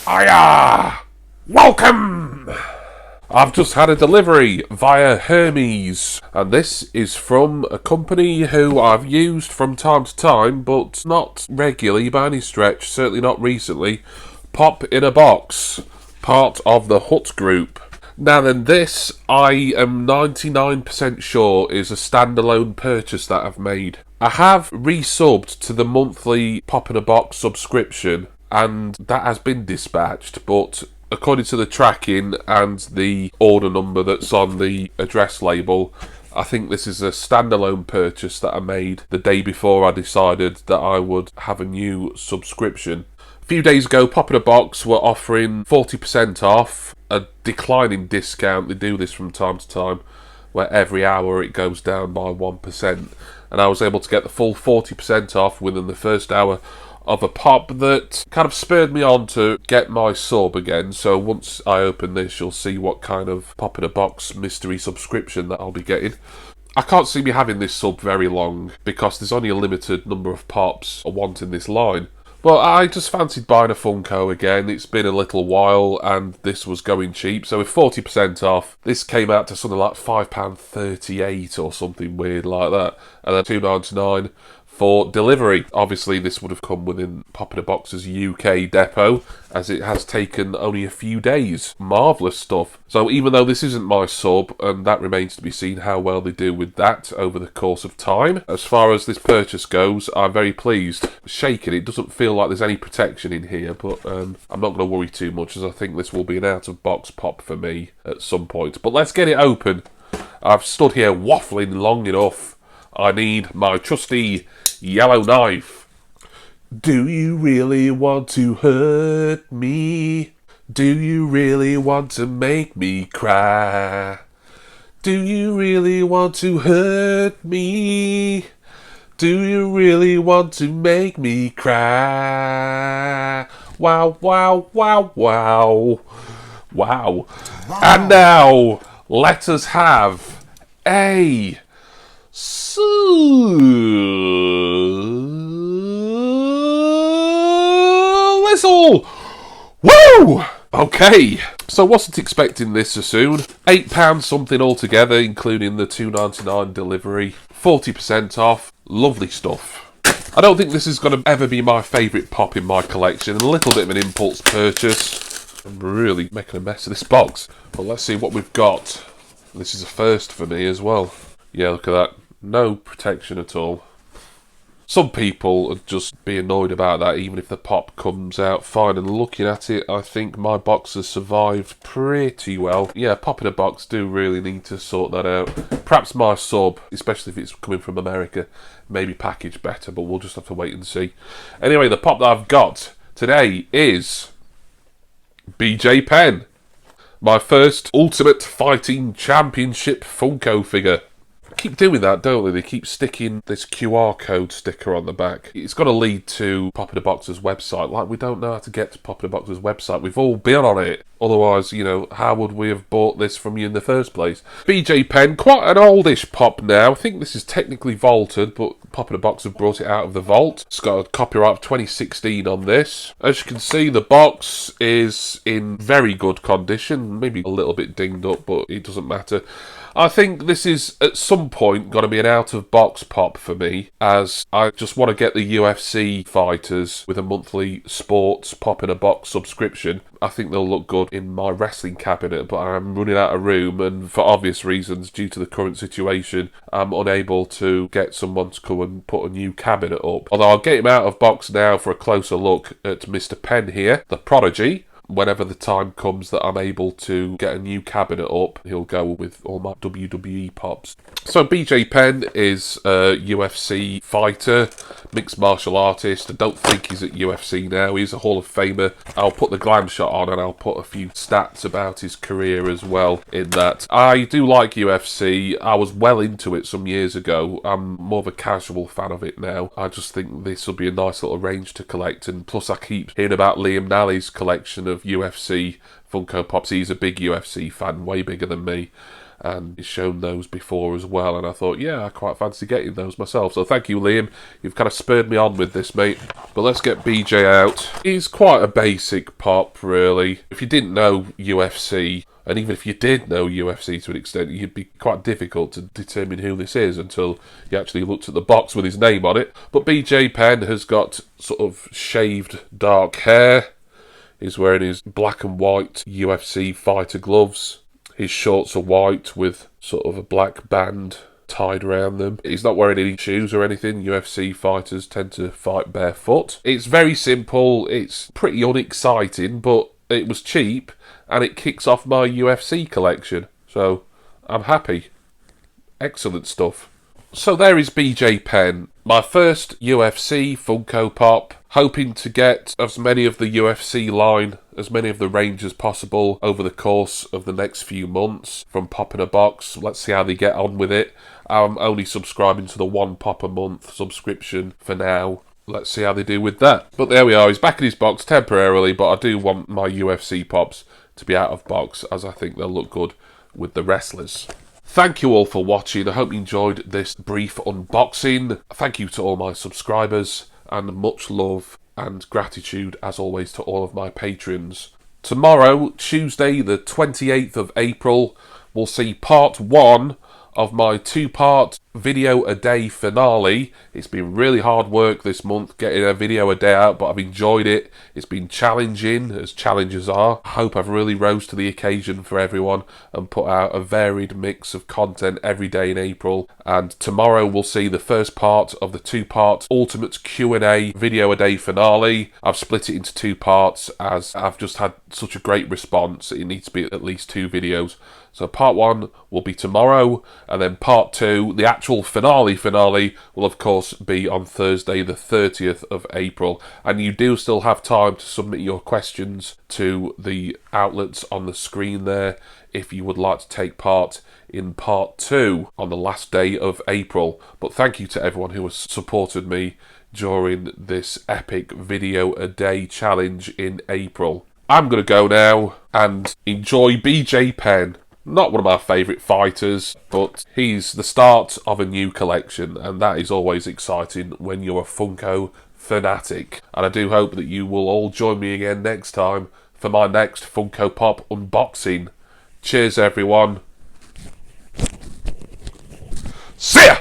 Hiya! Welcome! I've just had a delivery via Hermes, and this is from a company who I've used from time to time, but not regularly by any stretch, certainly not recently. Pop in a Box, part of the Hut Group. Now then, this I am 99% sure is a standalone purchase that I've made. I have resubbed to the monthly Pop in a Box subscription, and that has been dispatched, but according to the tracking and the order number that's on the address label, I think this is a standalone purchase that I made the day before I decided that I would have a new subscription. A few days ago, Pop in a Box were offering 40% off, a declining discount. They do this from time to time, where every hour it goes down by 1%, and I was able to get the full 40% off within the first hour of a pop that kind of spurred me on to get my sub again. So once I open this, you'll see what kind of Pop in a Box mystery subscription that I'll be getting. I can't see me having this sub very long because there's only a limited number of pops I want in this line. But I just fancied buying a Funko again. It's been a little while and this was going cheap. So with 40% off, this came out to something like £5.38 or something weird like that. And then £2.99 for delivery. Obviously this would have come within Pop in a Box's UK depot, as it has taken only a few days. Marvellous stuff. So even though this isn't my sub, and that remains to be seen how well they do with that over the course of time, as far as this purchase goes, I'm very pleased. Shaking, it doesn't feel like there's any protection in here, but I'm not going to worry too much, as I think this will be an out-of-box pop for me at some point. But let's get it open. I've stood here waffling long enough. I need my trusty yellow knife. Do you really want to hurt me? Do you really want to make me cry? Do you really want to hurt me? Do you really want to make me cry? Wow, wow, wow, wow. Wow. And now, let us have a whistle! Woo! Okay, so wasn't expecting this so soon. £8 something altogether, including the £2.99 delivery. 40% off. Lovely stuff. I don't think this is going to ever be my favourite pop in my collection. A little bit of an impulse purchase. I'm really making a mess of this box. But let's see what we've got. This is a first for me as well. Yeah, look at that. No protection at all. Some people would just be annoyed about that, even if the pop comes out fine. And looking at it, I think my box has survived pretty well. Yeah, Pop in a Box do really need to sort that out. Perhaps my sub, especially if it's coming from America, may be packaged better, but we'll just have to wait and see. Anyway, the pop that I've got today is BJ Penn. My first Ultimate Fighting Championship Funko figure. Keep doing that, don't they? They keep sticking this QR code sticker on the back. It's got to lead to Pop in a Box's website. Like, we don't know how to get to Pop in a Box's website. We've all been on it. Otherwise, you know, how would we have bought this from you in the first place? BJ Penn, quite an oldish pop now. I think this is technically vaulted, but Pop in a Box have brought it out of the vault. It's got a copyright of 2016 on this. As you can see, the box is in very good condition. Maybe a little bit dinged up, but it doesn't matter. I think this is, at some point, going to be an out-of-box pop for me, as I just want to get the UFC fighters with a monthly sports Pop in a Box subscription. I think they'll look good in my wrestling cabinet, but I'm running out of room, and for obvious reasons, due to the current situation, I'm unable to get someone to come and put a new cabinet up. Although I'll get him out of box now for a closer look at Mr. Penn here, the Prodigy. Whenever the time comes that I'm able to get a new cabinet up, he'll go with all my WWE pops. So BJ Penn is a UFC fighter, mixed martial artist. I don't think he's at UFC now. He's a Hall of Famer. I'll put the glam shot on and I'll put a few stats about his career as well in that. I do like UFC. I was well into it some years ago. I'm more of a casual fan of it now. I just think this will be a nice little range to collect, and plus I keep hearing about Liam Nally's collection of UFC Funko Pops. He's a big UFC fan, way bigger than me, and he's shown those before as well, and I thought, yeah, I quite fancy getting those myself. So thank you, Liam. You've kind of spurred me on with this, mate. But let's get BJ out. He's quite a basic pop, really. If you didn't know UFC, and even if you did know UFC to an extent, it'd be quite difficult to determine who this is until you actually looked at the box with his name on it. But BJ Penn has got sort of shaved dark hair. He's wearing his black and white UFC fighter gloves. His shorts are white with sort of a black band tied around them. He's not wearing any shoes or anything. UFC fighters tend to fight barefoot. It's very simple. It's pretty unexciting, but it was cheap and it kicks off my UFC collection. So I'm happy. Excellent stuff. So there is BJ Penn, my first UFC Funko Pop. Hoping to get as many of the UFC line, as many of the range as possible over the course of the next few months from popping a box. Let's see how they get on with it. I'm only subscribing to the one pop a month subscription for now. Let's see how they do with that. But there we are, he's back in his box temporarily, but I do want my UFC pops to be out of box as I think they'll look good with the wrestlers. Thank you all for watching. I hope you enjoyed this brief unboxing. Thank you to all my subscribers, and much love and gratitude as always to all of my patrons. Tomorrow, Tuesday the 28th of April, we'll see part 1 of my 2-part video a day finale. It's been really hard work this month getting a video a day out, but I've enjoyed it. It's been challenging, as challenges are. I hope I've really rose to the occasion for everyone and put out a varied mix of content every day in April. And tomorrow we'll see the first part of the 2-part Ultimate Q&A video a day finale. I've split it into 2 parts as I've just had such a great response. It needs to be at least 2 videos. So part 1 will be tomorrow, and then part 2, the actual finale, will of course be on Thursday the 30th of April. And you do still have time to submit your questions to the outlets on the screen there if you would like to take part in part 2 on the last day of April. But thank you to everyone who has supported me during this epic video a day challenge in April. I'm going to go now and enjoy BJ Penn. Not one of my favourite fighters, but he's the start of a new collection, and that is always exciting when you're a Funko fanatic. And I do hope that you will all join me again next time for my next Funko Pop unboxing. Cheers everyone. See ya!